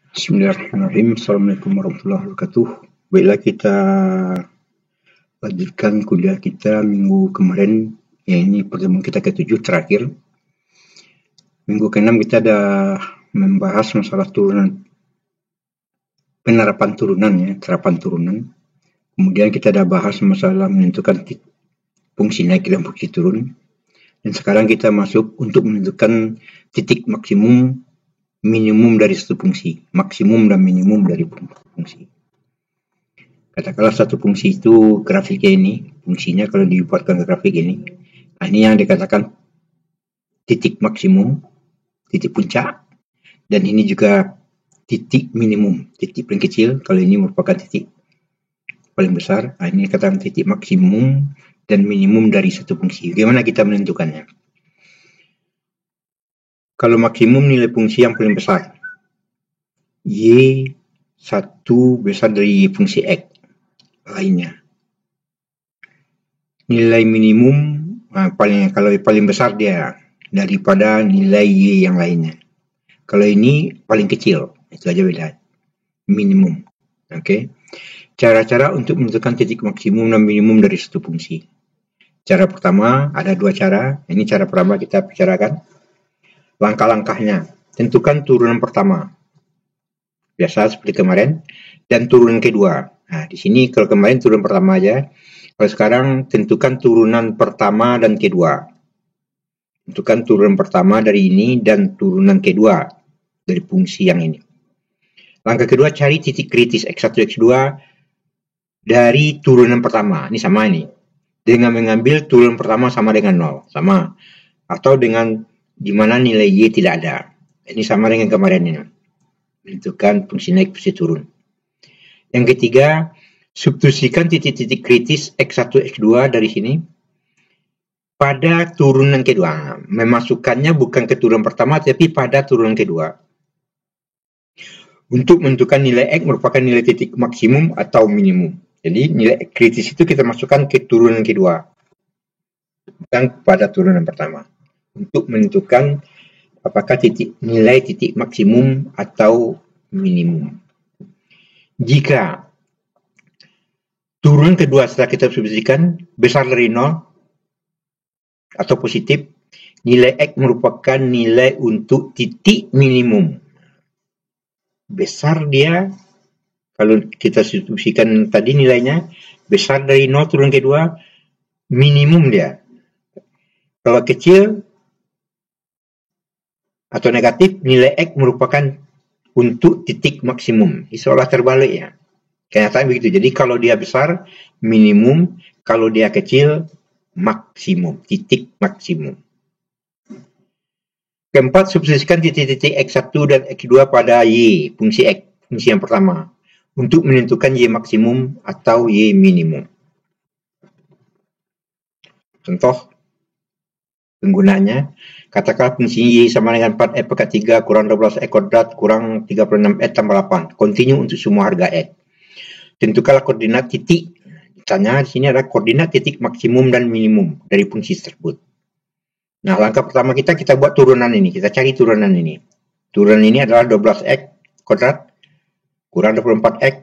Bismillahirrahmanirrahim. Assalamualaikum warahmatullahi wabarakatuh. Baiklah, kita lanjutkan kuliah kita minggu kemarin. Ini pertemuan kita ke-7 terakhir. Minggu ke-6 kita ada membahas masalah penerapan turunan ya, terapan turunan. Kemudian kita ada bahas masalah menentukan fungsi naik dan fungsi turun. Dan sekarang kita masuk untuk menentukan titik maksimum minimum dari satu fungsi, maksimum dan minimum dari fungsi. Katakanlah satu fungsi itu grafiknya ini, fungsinya kalau dibuatkan ke grafik ini, ini yang dikatakan titik maksimum, titik puncak, dan ini juga titik minimum, titik paling kecil, kalau ini merupakan titik paling besar. Ini dikatakan titik maksimum dan minimum dari satu fungsi. Bagaimana kita menentukannya? Kalau maksimum nilai fungsi yang paling besar, Y1 besar dari fungsi X lainnya. Nilai minimum, kalau paling besar dia daripada nilai Y yang lainnya. Kalau ini paling kecil, itu aja beda. Minimum. Oke. Cara-cara untuk menentukan titik maksimum dan minimum dari satu fungsi. Cara pertama, ada dua cara. Ini cara pertama kita bicarakan. Langkah-langkahnya, tentukan turunan pertama, biasa seperti kemarin, dan turunan kedua. Nah, di sini kalau kemarin turunan pertama aja, kalau sekarang tentukan turunan pertama dan kedua. Tentukan turunan pertama dari ini dan turunan kedua dari fungsi yang ini. Langkah kedua, cari titik kritis X1, X2 dari turunan pertama. Ini sama ini. Dengan mengambil turunan pertama sama dengan 0, sama. Atau dengan di mana nilai Y tidak ada. Ini sama dengan kemarin ini. Menentukan fungsi naik, fungsi turun. Yang ketiga, substitusikan titik-titik kritis X1, X2 dari sini pada turunan kedua. Memasukkannya bukan ke turunan pertama, tapi pada turunan kedua. Untuk menentukan nilai X merupakan nilai titik maksimum atau minimum. Jadi nilai kritis itu kita masukkan ke turunan kedua, bukan pada turunan pertama. Untuk menentukan apakah nilai titik maksimum atau minimum. Jika turunan kedua setelah kita substitusikan besar dari 0 atau positif, nilai X merupakan nilai untuk titik minimum. Besar dia, kalau kita substitusikan tadi nilainya, besar dari 0 turunan kedua, minimum dia. Kalau kecil atau negatif, nilai X merupakan untuk titik maksimum. Seolah terbalik ya. Kenyataan begitu. Jadi kalau dia besar, minimum. Kalau dia kecil, maksimum. Titik maksimum. Keempat, substitusikan titik-titik X1 dan X2 pada Y, fungsi X, fungsi yang pertama, untuk menentukan Y maksimum atau Y minimum. Contoh penggunaannya, katakanlah fungsi Y sama dengan 4X pangkat 3 kurang 12X kuadrat kurang 36X tambah 8. Kontinu untuk semua harga X. Tentukanlah koordinat titik. Misalnya di sini ada koordinat titik maksimum dan minimum dari fungsi tersebut. Nah, langkah pertama kita buat turunan ini. Kita cari turunan ini. Turunan ini adalah 12X kuadrat kurang 24X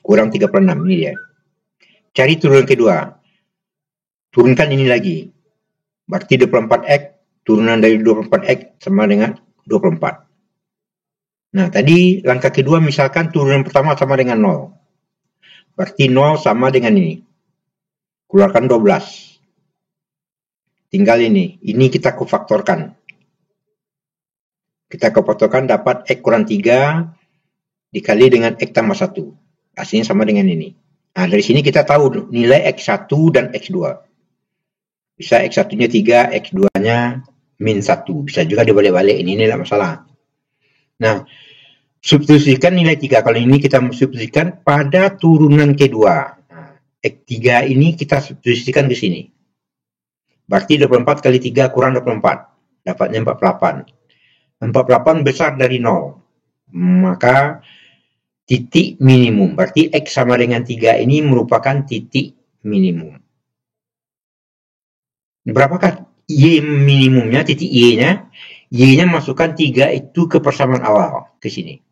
kurang 36. Ini dia. Cari turunan kedua. Turunkan ini lagi. Berarti 24X, turunan dari 24X sama dengan 24. Nah, tadi langkah kedua misalkan turunan pertama sama dengan 0. Berarti 0 sama dengan ini. Keluarkan 12. Tinggal ini kita kofaktorkan. Kita kofaktorkan dapat X kurang 3 dikali dengan X tambah 1. Hasilnya sama dengan ini. Nah, dari sini kita tahu nilai X1 dan X2. Bisa X1-nya 3, X2-nya min 1. Bisa juga dibalik-balik. Ini tidak masalah. Nah, substitusikan nilai 3. Kalau ini kita substitusikan pada turunan kedua. Nah, X3 ini kita substitusikan ke sini. Berarti 24 kali 3 kurang 24. Dapatnya 48. 48 besar dari 0. Maka titik minimum. Berarti X sama dengan 3 ini merupakan titik minimum. Berapakah Y minimumnya, titik Y-nya? Y-nya masukkan 3 itu ke persamaan awal, ke sini.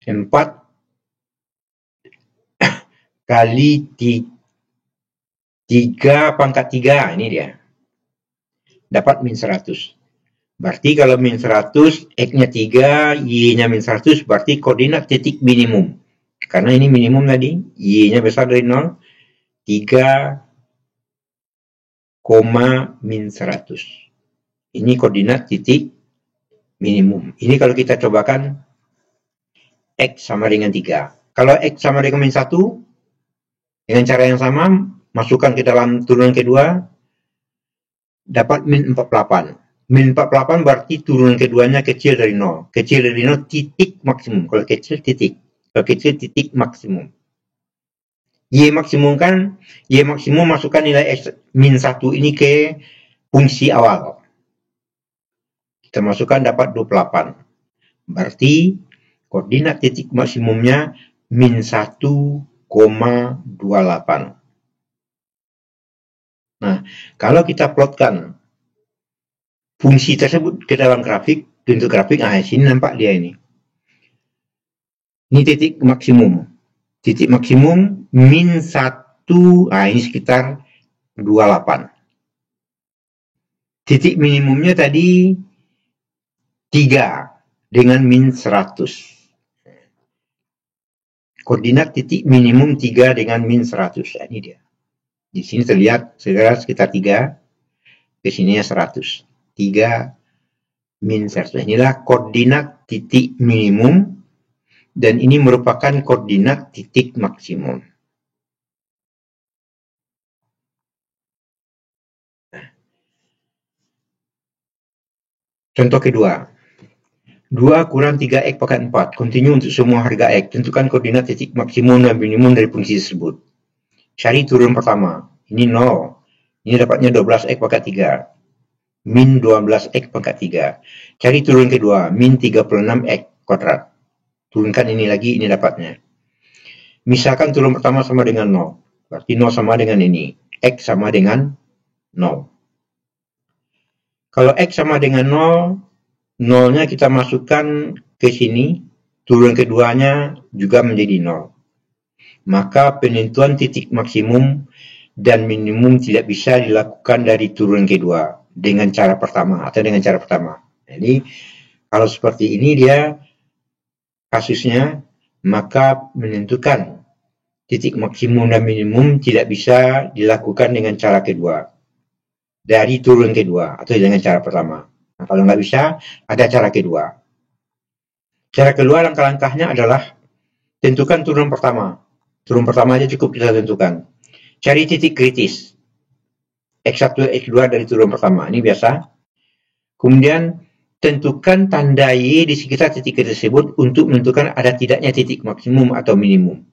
4 kali 3 pangkat 3, ini dia. Dapat min 100. Berarti kalau min 100, X-nya 3, Y-nya min 100, berarti koordinat titik minimum. Karena ini minimum tadi, Y-nya besar dari 0, 3, min 100. Ini koordinat titik minimum. Ini kalau kita cobakan, X sama dengan 3. Kalau X sama dengan min 1, dengan cara yang sama, masukkan ke dalam turunan kedua, dapat min 48. Min 48 berarti turunan keduanya kecil dari 0. Kecil dari 0 titik maksimum. Kalau kecil titik. Kalau kecil titik maksimum. Y maksimum kan, Y maksimum masukkan nilai X min 1 ini ke fungsi awal. Kita masukkan dapat 28. Berarti koordinat titik maksimumnya min 1,28. Nah, kalau kita plotkan fungsi tersebut ke dalam grafik, bentuk grafik, sini nampak dia ini. Ini titik maksimum. Titik maksimum min 1, ini sekitar 28. Titik minimumnya tadi 3 dengan min 100. Koordinat titik minimum 3 dengan min 100. Ini dia. Di sini terlihat sekitar 3, ke sininya 100. 3 min 100. Inilah koordinat titik minimum, dan ini merupakan koordinat titik maksimum. Contoh kedua. 2 kurang 3x pangkat 4. Kontinu untuk semua harga x. Tentukan koordinat titik maksimum dan minimum dari fungsi tersebut. Cari turun pertama. Ini 0. Ini dapatnya 12x pangkat 3. Min 12x pangkat 3. Cari turun kedua. Min 36x kuadrat. Turunkan ini lagi, ini dapatnya. Misalkan turun pertama sama dengan 0. Berarti 0 sama dengan ini. X sama dengan 0. Kalau X sama dengan 0, 0-nya kita masukkan ke sini. Turun keduanya juga menjadi 0. Maka penentuan titik maksimum dan minimum tidak bisa dilakukan dari turun kedua dengan cara pertama atau dengan cara pertama. Jadi kalau seperti ini dia kasusnya, maka menentukan titik maksimum dan minimum tidak bisa dilakukan dengan cara kedua dari turun kedua atau dengan cara pertama. Nah, kalau nggak bisa, ada cara kedua. Cara kedua, langkah-langkahnya adalah tentukan turun pertama. Turun pertama aja cukup kita tentukan. Cari titik kritis. X1, X2 dari turun pertama. Ini biasa. Kemudian, tentukan tanda Y di sekitar titik tersebut untuk menentukan ada tidaknya titik maksimum atau minimum.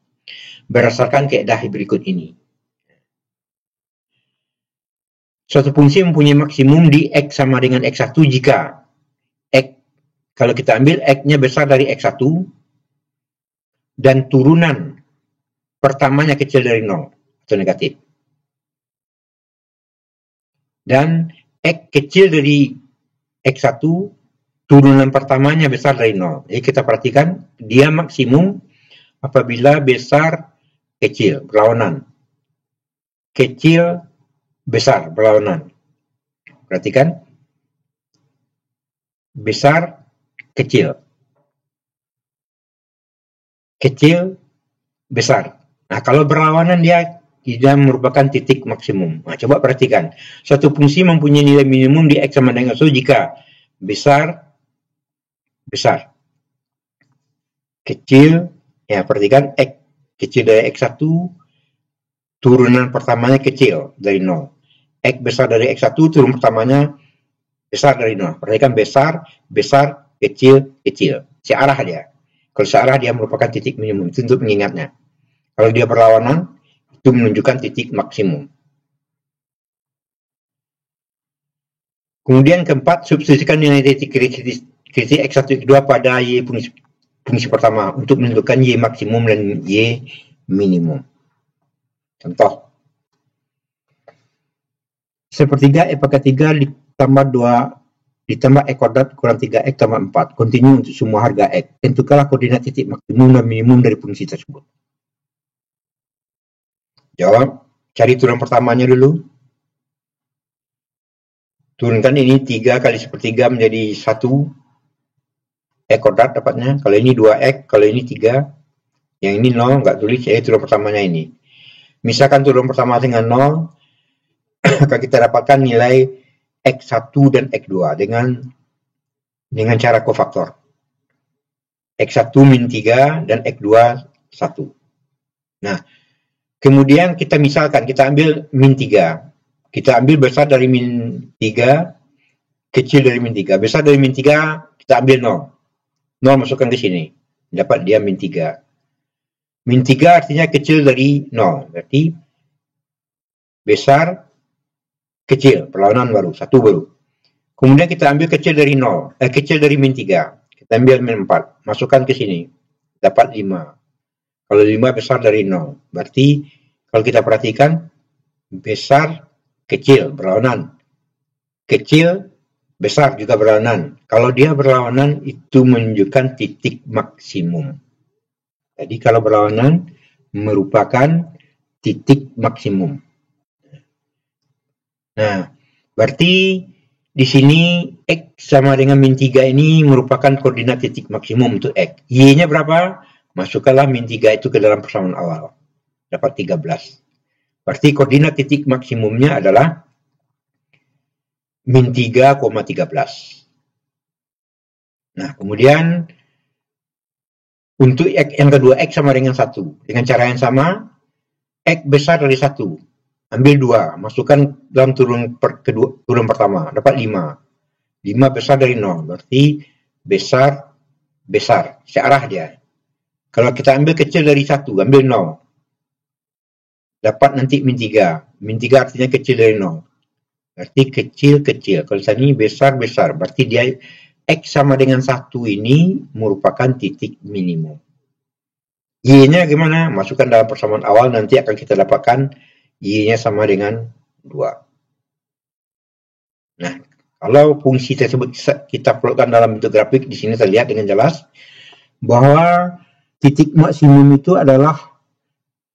Berdasarkan kaedah berikut ini. Suatu fungsi mempunyai maksimum di X sama dengan X1 jika X, kalau kita ambil X-nya besar dari X1 dan turunan pertamanya kecil dari 0 atau negatif. Dan X kecil dari X1, turunan pertamanya besar dari 0. Jadi kita perhatikan, dia maksimum apabila besar, kecil, berlawanan. Kecil, besar, berlawanan. Perhatikan. Besar, kecil. Kecil, besar. Nah, kalau berlawanan dia tidak merupakan titik maksimum. Nah, coba perhatikan. Suatu fungsi mempunyai nilai minimum di X sama dengan 1 jika besar, besar. Kecil, ya perhatikan X kecil dari X1, turunan pertamanya kecil dari 0. X besar dari X1, turun pertamanya besar dari 0. Perhatikan besar, besar, kecil, kecil. Searah dia. Kalau searah dia merupakan titik minimum. Itu untuk mengingatnya. Kalau dia berlawanan, itu menunjukkan titik maksimum. Kemudian keempat, substitusikan nilai titik kritis X1, X2 pada Y fungsi pertama untuk menentukan Y maksimum dan Y minimum. Contoh. Sepertiga E pangkat 3 ditambah 2 ditambah X kuadrat kurang 3X tambah 4. Kontinu untuk semua harga X. Tentukanlah koordinat titik maksimum dan minimum dari fungsi tersebut. Jawab. Cari turun pertamanya dulu. Turunkan ini 3 kali sepertiga menjadi 1. X kuadrat dapatnya. Kalau ini 2X, kalau ini 3. Yang ini 0, nggak tulis. Jadi turun pertamanya ini. Misalkan turun pertama dengan 0, maka kita dapatkan nilai X1 dan X2 dengan cara kofaktor. X1 min 3 dan X2 1. Nah, kemudian kita misalkan, kita ambil min 3. Kita ambil besar dari min 3, kecil dari min 3. Besar dari min 3, kita ambil 0. 0 masukkan ke sini. Dapat dia min 3. Min 3 artinya kecil dari 0. Berarti besar, kecil. Perlawanan baru. 1 baru. Kemudian kita ambil kecil dari 0. Kecil dari min 3. Kita ambil min 4. Masukkan ke sini. Dapat 5. Kalau 5 besar dari 0. Berarti kalau kita perhatikan, besar, kecil, berlawanan. Kecil, besar juga berlawanan. Kalau dia berlawanan, itu menunjukkan titik maksimum. Jadi kalau berlawanan, merupakan titik maksimum. Nah, berarti di sini X sama dengan min 3 ini merupakan koordinat titik maksimum untuk X. Y-nya berapa? Masukkanlah min 3 itu ke dalam persamaan awal. Dapat 13. Berarti koordinat titik maksimumnya adalah min 3,13. Nah, kemudian untuk X yang kedua, X sama dengan 1. Dengan cara yang sama, X besar dari 1. Ambil 2, masukkan dalam turun pertama, dapat 5. 5 besar dari 0, berarti besar, searah dia. Kalau kita ambil kecil dari 1, ambil 0. Dapat nanti min 3. Min 3 artinya kecil dari 0. Berarti kecil. Kalau tadi besar, berarti dia X sama dengan 1 ini merupakan titik minimum. Y-nya gimana? Masukkan dalam persamaan awal, nanti akan kita dapatkan Y-nya sama dengan 2. Nah, kalau fungsi tersebut kita plotkan dalam bentuk grafik, di sini terlihat dengan jelas bahwa titik maksimum itu adalah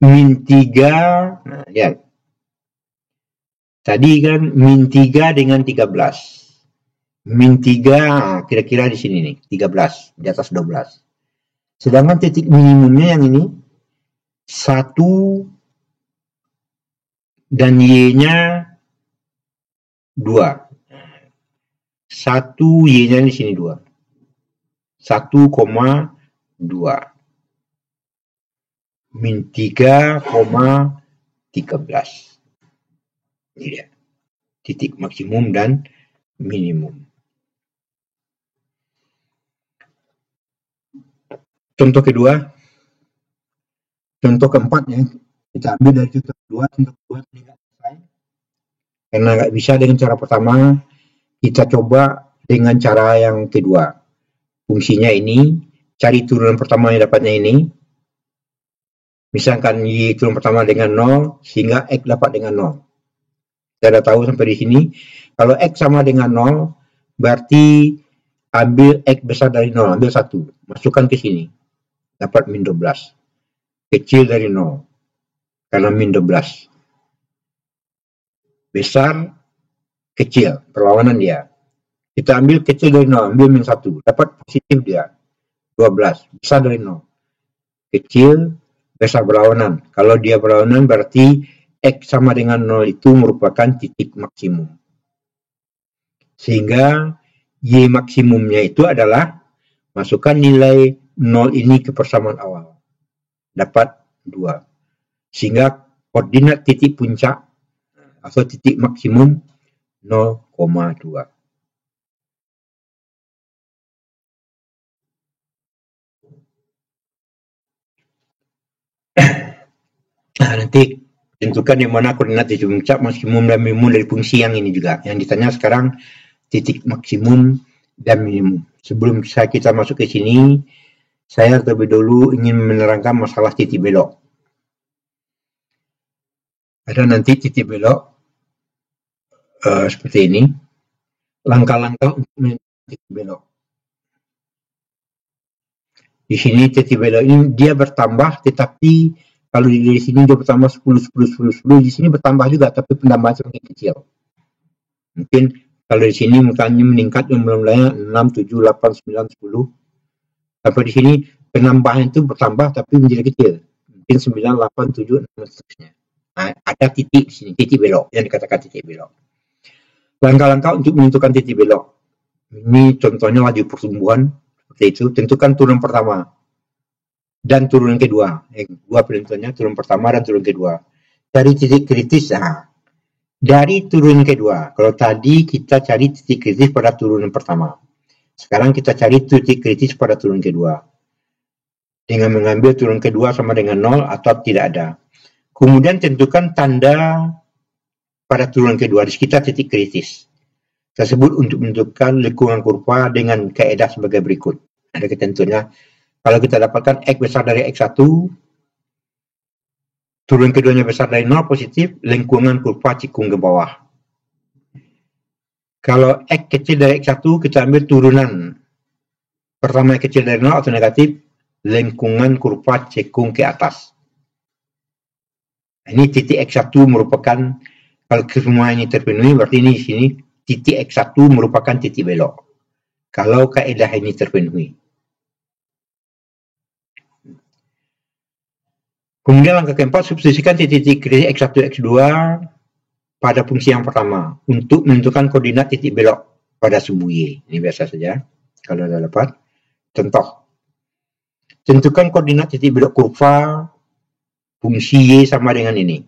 min 3. Nah, lihat. Tadi kan min 3 dengan 13. Min 3 kira-kira di sini nih, 13, di atas 12. Sedangkan titik minimumnya yang ini 1 dan Y-nya 2. 1 Y-nya di sini 2. 1,2. Min 3,13. Ini dia. Titik maksimum dan minimum. Contoh kedua. Contoh keempat ya. Kita ambil dari contoh kedua. Contoh kedua tidak selesai. Karena nggak bisa dengan cara pertama, kita coba dengan cara yang kedua. Fungsinya ini, cari turunan pertama yang dapatnya ini. Misalkan Y turun pertama dengan 0, sehingga X dapat dengan 0. Kita sudah tahu sampai di sini. Kalau X sama dengan 0, berarti ambil X besar dari 0, ambil 1. Masukkan ke sini. Dapat min 12. Kecil dari 0. Karena min 12. Besar, kecil. Perlawanan dia. Kita ambil kecil dari 0, ambil min 1. Dapat positif dia. 12. Besar dari 0. Kecil, besar berlawanan. Kalau dia berlawanan berarti X sama dengan 0 itu merupakan titik maksimum. Sehingga Y maksimumnya itu adalah masukkan nilai 0 ini ke persamaan awal. Dapat 2. Sehingga koordinat titik puncak atau titik maksimum 0,2. Nah, nanti tentukan di mana koordinat titik puncak, maksimum dan minimum dari fungsi yang ini juga. Yang ditanya sekarang titik maksimum dan minimum. Sebelum kita masuk ke sini, saya terlebih dahulu ingin menerangkan masalah titik belok. Ada nanti titik belok seperti ini. langkah-langkah untuk menentukan titik belok. Di sini titik belok ini dia bertambah, tetapi kalau di sini dia bertambah 10, 10, 10, 10, di sini bertambah juga, tapi penambahan semakin kecil. Mungkin kalau di sini mukanya meningkat jumlahnya 6, 7, 8, 9, 10. Tapi di sini penambahan itu bertambah tapi menjadi kecil. Mungkin 9, 8, 7, 6, dan seterusnya. Nah, ada titik di sini, titik belok, yang dikatakan titik belok. Langkah-langkah untuk menentukan titik belok. Ini contohnya laju pertumbuhan, seperti itu. Tentukan turun pertama dan turun kedua. Dua penentuannya, turun pertama dan turun kedua. Dari titik kritis, dari turun kedua. Kalau tadi kita cari titik kritis pada turunan pertama. Sekarang kita cari titik kritis pada turun kedua. Dengan mengambil turun kedua sama dengan 0 atau tidak ada. Kemudian tentukan tanda pada turun kedua di sekitar titik kritis tersebut untuk menentukan lingkungan kurva dengan kaedah sebagai berikut. Ada ketentuannya. Kalau kita dapatkan X besar dari X1, turun keduanya besar dari 0 positif, lingkungan kurva cikung ke bawah. Kalau X kecil dari X1, kita ambil turunan pertama yang kecil dari 0 atau negatif, lingkungan kurva cikung ke atas. Ini titik X1 merupakan, kalau semua ini terpenuhi, berarti ini di sini titik X1 merupakan titik belok. Kalau kaedah ini terpenuhi. Kemudian langkah keempat, substitusikan titik kritis X1, X2 pada fungsi yang pertama untuk menentukan koordinat titik belok pada sumbu Y. Ini biasa saja. Kalau anda dapat. Contoh. Tentukan koordinat titik belok kurva fungsi Y sama dengan ini.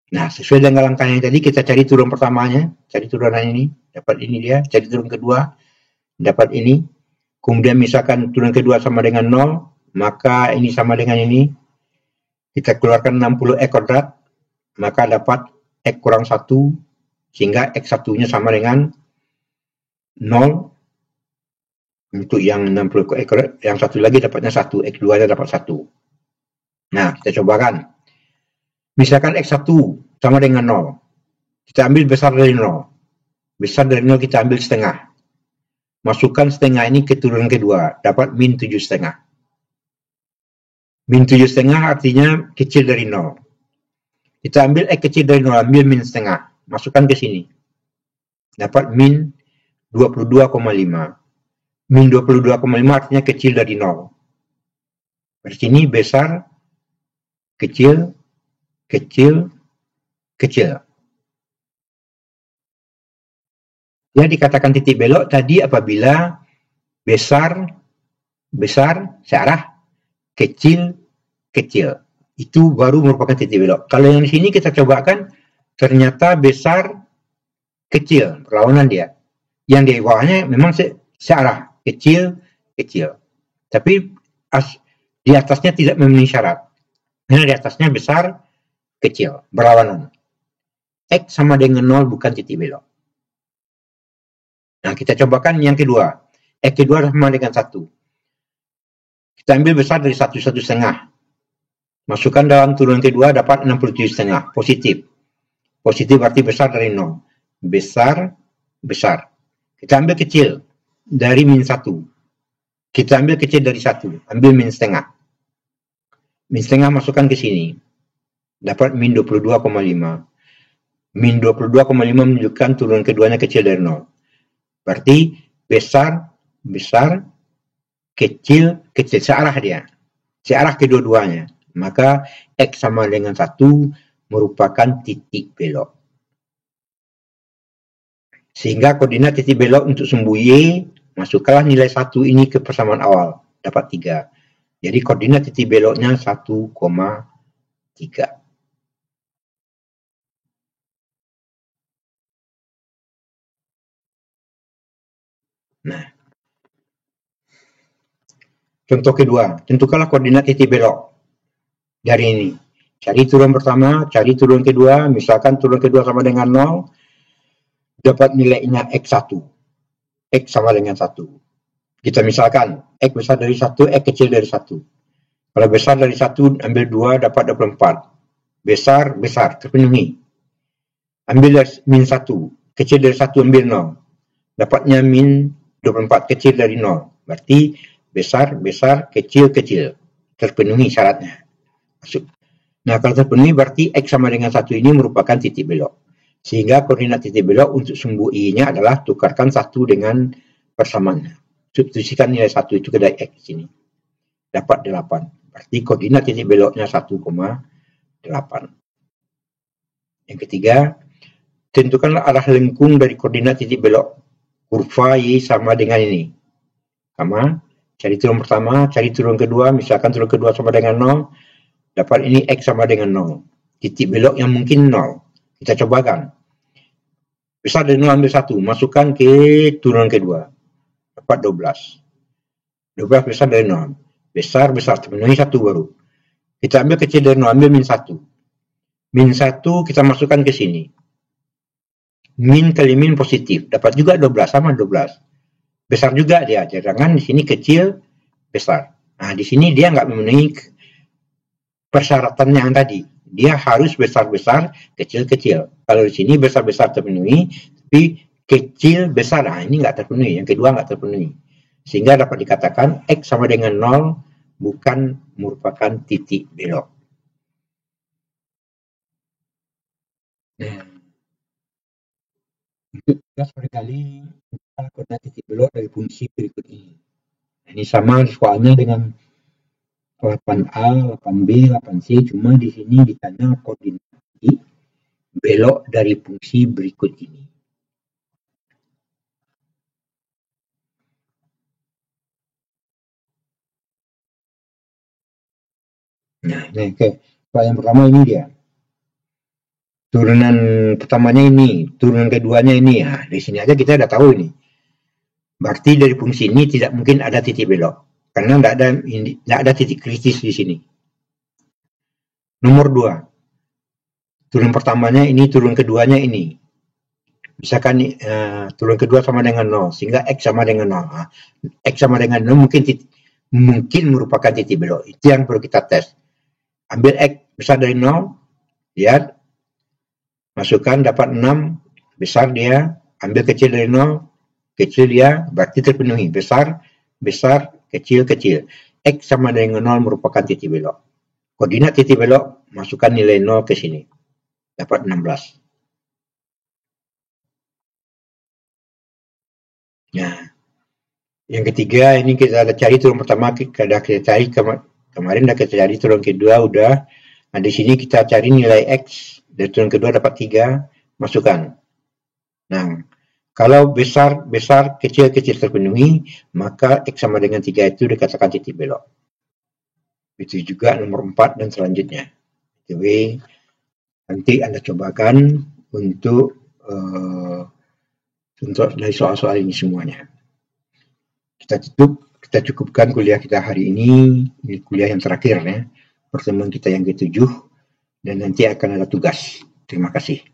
Nah, sesuai dengan langkah yang tadi, kita cari turun pertamanya, cari turunan ini, dapat ini dia, cari turun kedua, dapat ini. Kemudian misalkan turun kedua sama dengan 0, maka ini sama dengan ini. Kita keluarkan 60 X kuadrat, maka dapat X kurang 1, sehingga X1-nya sama dengan 0. Untuk yang 60 X kuadrat, yang satu lagi dapatnya 1, X2-nya dapat 1. Nah, kita cobakan. Misalkan X1 sama dengan 0. Kita ambil besar dari 0. Besar dari 0 kita ambil setengah. Masukkan setengah ini ke turunan kedua. Dapat min 7,5. Min 7,5 artinya kecil dari 0. Kita ambil X kecil dari 0. Ambil min setengah. Masukkan ke sini. Dapat min 22,5. Min 22,5 artinya kecil dari 0. Berarti ini besar, kecil, kecil, kecil. Yang dikatakan titik belok tadi apabila besar, besar, searah, kecil, kecil. Itu baru merupakan titik belok. Kalau yang di sini kita cobakan, ternyata besar, kecil, perlawanan dia. Yang di bawahnya memang searah, kecil, kecil. Tapi di atasnya tidak memenuhi syarat. Karena di atasnya besar, kecil, berlawanan. X sama dengan 0 bukan titik belok. Nah, kita cobakan yang kedua. X kedua sama dengan 1. Kita ambil besar dari 1, 1,5. Masukkan dalam turunan kedua dapat 67,5. Positif. Positif berarti besar dari 0. Besar, besar. Kita ambil kecil dari min 1. Kita ambil kecil dari 1. Ambil min setengah. Min setengah masukkan ke sini. Dapat min 22,5. Min 22,5 menunjukkan turunan keduanya kecil dari 0. Berarti besar, besar, kecil, kecil. Searah dia. Searah kedua-duanya. Maka X sama dengan 1 merupakan titik belok. Sehingga koordinat titik belok untuk sumbu Y, masukkanlah nilai 1 ini ke persamaan awal. Dapat 3. Jadi koordinat titik beloknya 1,3. Nah, contoh kedua, tentukanlah koordinat titik belok dari ini. Cari turun pertama, cari turun kedua, misalkan turun kedua sama dengan 0, dapat nilainya X1. X sama dengan 1. Kita misalkan, X besar dari 1, X kecil dari 1. Kalau besar dari 1, ambil 2, dapat 24. Besar, besar, terpenuhi. Ambil min 1, kecil dari 1 ambil 0. Dapatnya min 24 kecil dari 0. Berarti besar, besar, kecil, kecil. Terpenuhi syaratnya. Nah, kalau terpenuhi berarti X sama dengan 1 ini merupakan titik belok. Sehingga koordinat titik belok untuk sumbu I-nya adalah tukarkan 1 dengan persamaannya. Substitusikan nilai 1 itu ke dari X sini. Dapat 8. Berarti koordinat titik beloknya 1,8. Yang ketiga, tentukanlah arah lengkung dari koordinat titik belok kurva Y sama dengan ini. Sama, cari turun pertama, cari turun kedua, misalkan turun kedua sama dengan 0, dapat ini X sama dengan 0. Titik belok yang mungkin 0. Kita cobakan. Besar dari 0 ambil 1, masukkan ke turun kedua. Dapat 12. 12 besar dari 0. Besar, besar, terpenuhi 1 baru. Kita ambil kecil dari 0, ambil min 1. Min 1 kita masukkan ke sini. Min kali min positif. Dapat juga 12, sama 12. Besar juga dia. Jangan di sini kecil, besar. Nah, di sini dia nggak memenuhi persyaratannya yang tadi. Dia harus besar-besar, kecil-kecil. Kalau di sini besar-besar terpenuhi, tapi kecil, besar. Nah, ini nggak terpenuhi. Yang kedua nggak terpenuhi. Sehingga dapat dikatakan X sama dengan 0 bukan merupakan titik belok. Nah, untuk tugas kali koordinat titik belok dari fungsi berikut ini. Ini sama soalnya dengan 8A, 8B, 8C, cuma di sini ditanya koordinat titik belok dari fungsi berikut ini. Nah, ini soal yang pertama ini dia. Turunan pertamanya ini, turunan keduanya ini. Ya, di sini aja kita udah tahu ini. Berarti dari fungsi ini tidak mungkin ada titik belok. Karena tidak ada titik kritis di sini. Nomor 2. Turun pertamanya ini, turun keduanya ini. Misalkan turun kedua sama dengan 0, sehingga X sama dengan 0. Nah, X sama dengan 0 mungkin merupakan titik belok. Itu yang perlu kita tes. Ambil X besar dari 0, lihat. Masukkan dapat 6, besar dia. Ambil kecil dari 0, kecil dia, berarti terpenuhi. Besar, besar, kecil, kecil. X sama dengan 0 merupakan titik belok. Koordinat titik belok, masukkan nilai 0 ke sini. Dapat 16. Nah, yang ketiga, ini kita ada cari turun pertama, kita cari kemarin dah kita cari turun kedua, udah. Nah, di sini kita cari nilai X, dari turun kedua dapat 3, masukkan. Nah, kalau besar, besar, kecil, kecil terpenuhi, maka X sama dengan 3 itu dikatakan titik belok. Itu juga nomor 4 dan selanjutnya. Jadi, nanti Anda cobakan untuk dari soal-soal ini semuanya. Kita cukupkan kuliah kita hari ini kuliah yang terakhir ya. Pertemuan kita yang ke-7 dan nanti akan ada tugas. Terima kasih.